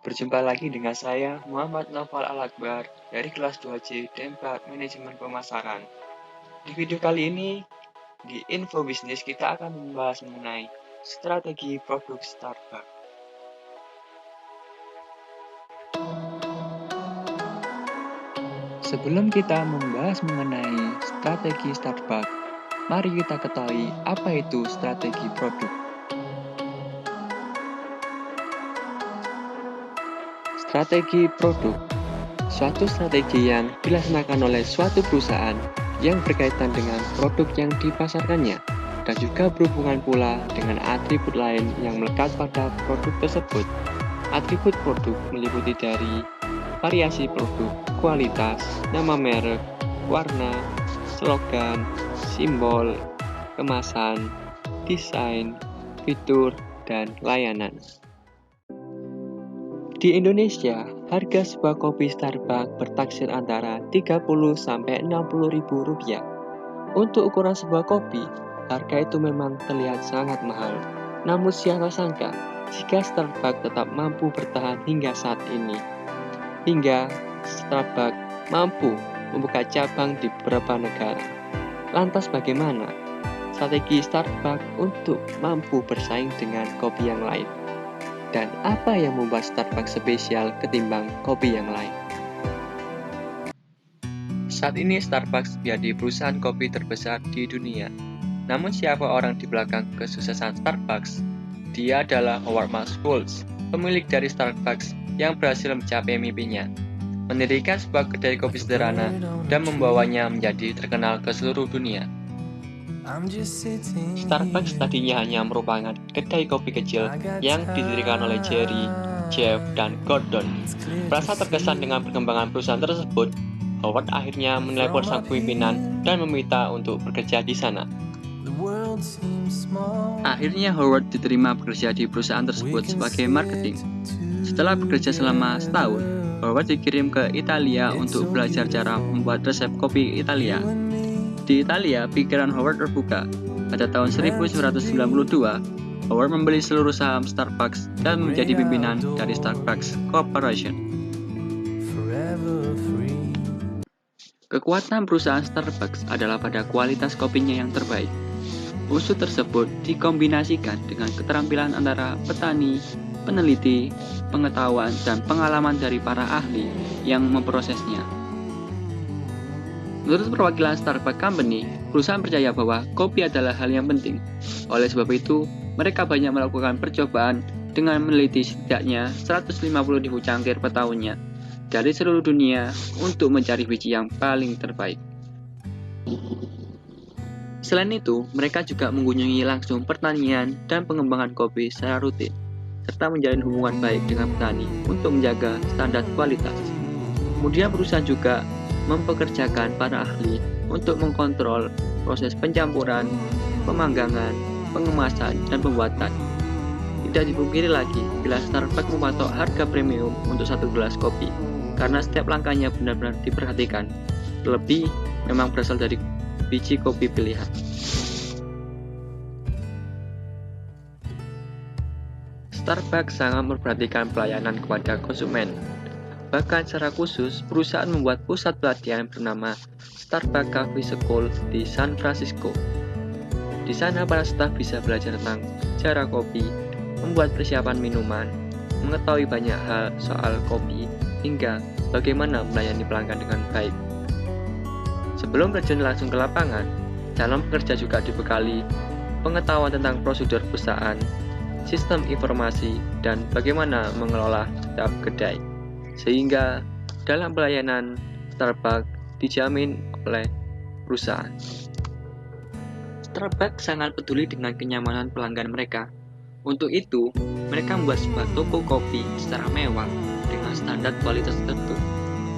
Berjumpa lagi dengan saya, Muhammad Naufal Al-Akbar, dari kelas 2C D4 Manajemen Pemasaran. Di video kali ini, di Info Bisnis kita akan membahas mengenai strategi produk Starbucks. Sebelum kita membahas mengenai strategi Starbucks, mari kita ketahui apa itu strategi produk. Strategi produk, suatu strategi yang dilaksanakan oleh suatu perusahaan yang berkaitan dengan produk yang dipasarkannya dan juga berhubungan pula dengan atribut lain yang melekat pada produk tersebut. Atribut produk meliputi dari variasi produk, kualitas, nama merek, warna, slogan, simbol, kemasan, desain, fitur, dan layanan. Di Indonesia, harga sebuah kopi Starbucks bertaksir antara Rp30.000–60.000. Untuk ukuran sebuah kopi, harga itu memang terlihat sangat mahal. Namun siapa sangka, jika Starbucks tetap mampu bertahan hingga saat ini. Hingga Starbucks mampu membuka cabang di beberapa negara. Lantas bagaimana strategi Starbucks untuk mampu bersaing dengan kopi yang lain? Dan apa yang membuat Starbucks spesial ketimbang kopi yang lain? Saat ini Starbucks menjadi perusahaan kopi terbesar di dunia. Namun siapa orang di belakang kesuksesan Starbucks? Dia adalah Howard Schultz, pemilik dari Starbucks yang berhasil mencapai mimpinya, mendirikan sebuah kedai kopi sederhana dan membawanya menjadi terkenal ke seluruh dunia. Starbucks tadinya hanya merupakan kedai kopi kecil yang didirikan oleh Jerry, Jeff, dan Gordon. Merasa terkesan dengan perkembangan perusahaan tersebut, Howard akhirnya menelepon sang pimpinan dan meminta untuk bekerja di sana. Akhirnya Howard diterima bekerja di perusahaan tersebut sebagai marketing. Setelah bekerja selama setahun, Howard dikirim ke Italia untuk belajar cara membuat resep kopi Italia. Di Italia, pikiran Howard terbuka. Pada tahun 1992, Howard membeli seluruh saham Starbucks dan menjadi pimpinan dari Starbucks Corporation. Kekuatan perusahaan Starbucks adalah pada kualitas kopinya yang terbaik. Unsur tersebut dikombinasikan dengan keterampilan antara petani, peneliti, pengetahuan, dan pengalaman dari para ahli yang memprosesnya. Menurut perwakilan Starbucks Company, perusahaan percaya bahwa kopi adalah hal yang penting. Oleh sebab itu, mereka banyak melakukan percobaan dengan meneliti setidaknya 150.000 cangkir per tahunnya dari seluruh dunia untuk mencari biji yang paling terbaik. Selain itu, mereka juga mengunjungi langsung pertanian dan pengembangan kopi secara rutin, serta menjalin hubungan baik dengan petani untuk menjaga standar kualitas. Kemudian perusahaan juga mempekerjakan para ahli untuk mengkontrol proses pencampuran, pemanggangan, pengemasan, dan pembuatan. Tidak dipungkiri lagi bila Starbucks mematok harga premium untuk satu gelas kopi, karena setiap langkahnya benar-benar diperhatikan, terlebih memang berasal dari biji kopi pilihan. Starbucks sangat memperhatikan pelayanan kepada konsumen. Bahkan secara khusus, perusahaan membuat pusat pelatihan bernama Starbucks Coffee School di San Francisco. Di sana para staf bisa belajar tentang cara kopi, membuat persiapan minuman, mengetahui banyak hal soal kopi, hingga bagaimana melayani pelanggan dengan baik. Sebelum terjun langsung ke lapangan, calon pekerja juga dibekali pengetahuan tentang prosedur perusahaan, sistem informasi, dan bagaimana mengelola setiap kedai. Sehingga dalam pelayanan Starbucks dijamin oleh perusahaan. Starbucks sangat peduli dengan kenyamanan pelanggan mereka. Untuk itu, mereka membuat sebuah toko kopi secara mewah dengan standar kualitas tertentu.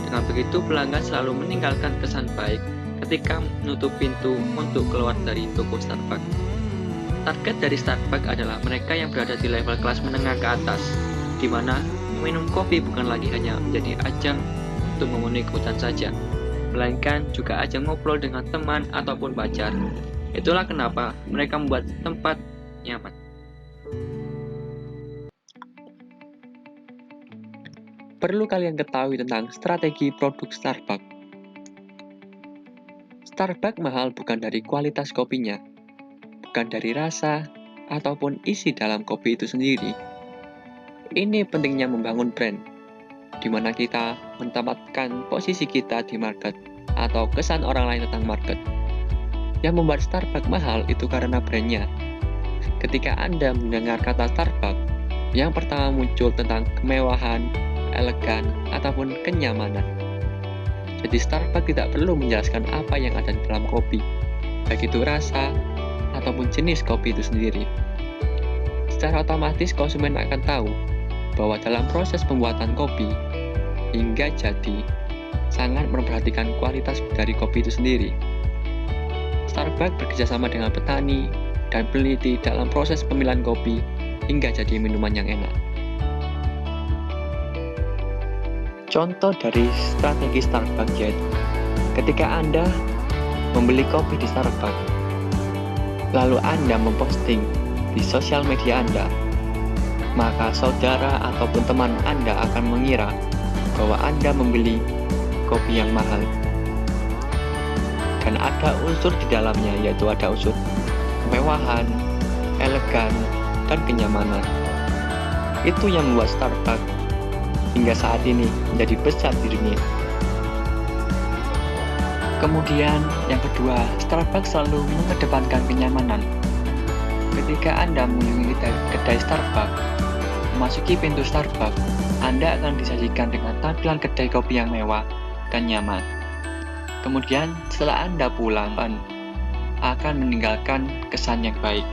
Dengan begitu, pelanggan selalu meninggalkan kesan baik ketika menutup pintu untuk keluar dari toko Starbucks. Target dari Starbucks adalah mereka yang berada di level kelas menengah ke atas, di mana minum kopi bukan lagi hanya menjadi ajang untuk memenuhi kebutuhan saja, melainkan juga ajang ngobrol dengan teman ataupun pacar. Itulah kenapa mereka membuat tempat nyaman. perlu kalian ketahui tentang strategi produk Starbucks. Starbucks mahal bukan dari kualitas kopinya, bukan dari rasa, ataupun isi dalam kopi itu sendiri. Ini pentingnya membangun brand, di mana kita menempatkan posisi kita di market atau kesan orang lain tentang market. Yang membuat Starbucks mahal itu karena brandnya. Ketika Anda mendengar kata Starbucks, yang pertama muncul tentang kemewahan, elegan, ataupun kenyamanan. Jadi Starbucks tidak perlu menjelaskan apa yang ada di dalam kopi, baik itu rasa ataupun jenis kopi itu sendiri. Secara otomatis konsumen akan tahu bahwa dalam proses pembuatan kopi hingga jadi sangat memperhatikan kualitas dari kopi itu sendiri. Starbucks bekerjasama dengan petani dan peneliti dalam proses pemilihan kopi hingga jadi minuman yang enak. Contoh dari strategi Starbucks yaitu ketika Anda membeli kopi di Starbucks, lalu Anda memposting di sosial media Anda, maka saudara ataupun teman Anda akan mengira bahwa Anda membeli kopi yang mahal. Dan ada unsur di dalamnya, yaitu ada unsur kemewahan, elegan, dan kenyamanan. Itu yang membuat Starbucks hingga saat ini menjadi besar di dunia. Kemudian yang kedua, Starbucks selalu mengedepankan kenyamanan. Ketika Anda mengunjungi kedai Starbucks, memasuki pintu Starbucks, Anda akan disajikan dengan tampilan kedai kopi yang mewah dan nyaman. Kemudian setelah Anda pulang, akan meninggalkan kesan yang baik.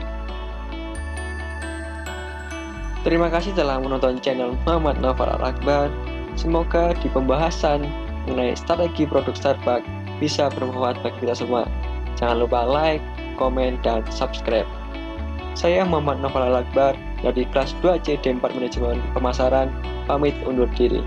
Terima kasih telah menonton channel Muhammad Naufal Al-Akbar. Semoga di pembahasan mengenai strategi produk Starbucks bisa bermanfaat bagi kita semua. Jangan lupa like, komen, dan subscribe. Saya Muhammad Naufal Al-Akbar dari kelas 2C D4 Manajemen Pemasaran, pamit undur diri.